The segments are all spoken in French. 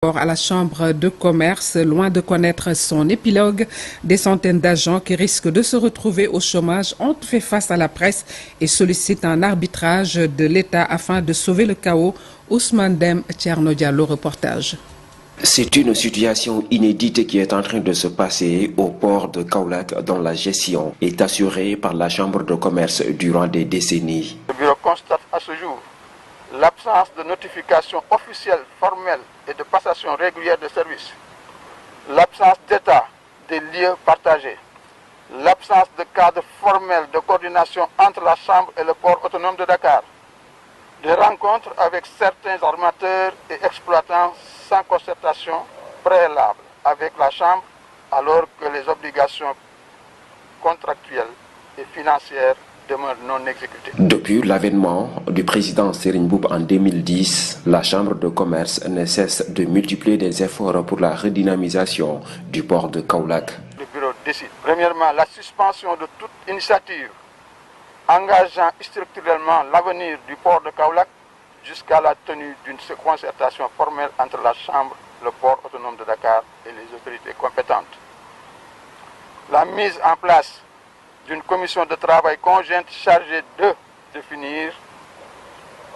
À la Chambre de commerce, loin de connaître son épilogue, des centaines d'agents qui risquent de se retrouver au chômage ont fait face à la presse et sollicitent un arbitrage de l'État afin de sauver le chaos. Ousmane Dem, Thierno Diallo, reportage. C'est une situation inédite qui est en train de se passer au port de Kaolack dont la gestion est assurée par la Chambre de commerce durant des décennies. Le bureau constate à ce jour l'absence de notification officielle, formelle et de passation régulière de services, l'absence d'état des lieux partagés, l'absence de cadre formel de coordination entre la Chambre et le port autonome de Dakar, des rencontres avec certains armateurs et exploitants sans concertation préalable avec la Chambre alors que les obligations contractuelles et financières demeurent non exécutées. Depuis l'avènement du président Serigne Mboup en 2010, la Chambre de commerce ne cesse de multiplier des efforts pour la redynamisation du port de Kaolack. Le bureau décide premièrement la suspension de toute initiative engageant structurellement l'avenir du port de Kaolack jusqu'à la tenue d'une concertation formelle entre la Chambre, le port autonome de Dakar et les autorités compétentes. La mise en place d'une commission de travail conjointe chargée de définir,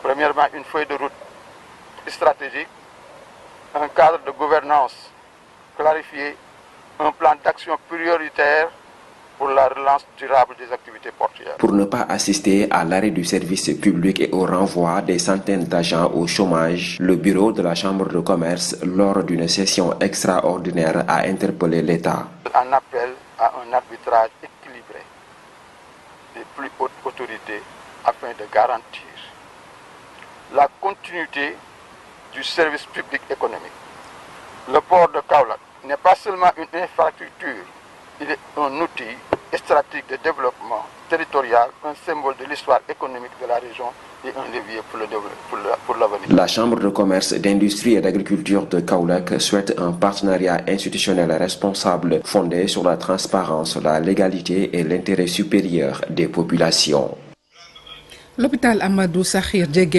premièrement, une feuille de route stratégique, un cadre de gouvernance clarifié, un plan d'action prioritaire pour la relance durable des activités portuaires. Pour ne pas assister à l'arrêt du service public et au renvoi des centaines d'agents au chômage, le bureau de la Chambre de commerce, lors d'une session extraordinaire, a interpellé l'État. En appel à un arbitrage équilibré des plus hautes autorités afin de garantir la continuité du service public économique. Le port de Kaolack n'est pas seulement une infrastructure, il est un outil stratégique de développement territorial, un symbole de l'histoire économique de la région et un levier pour l'avenir. La Chambre de commerce, d'industrie et d'agriculture de Kaolack souhaite un partenariat institutionnel responsable fondé sur la transparence, la légalité et l'intérêt supérieur des populations. L'hôpital Amadou Sakhir Djegué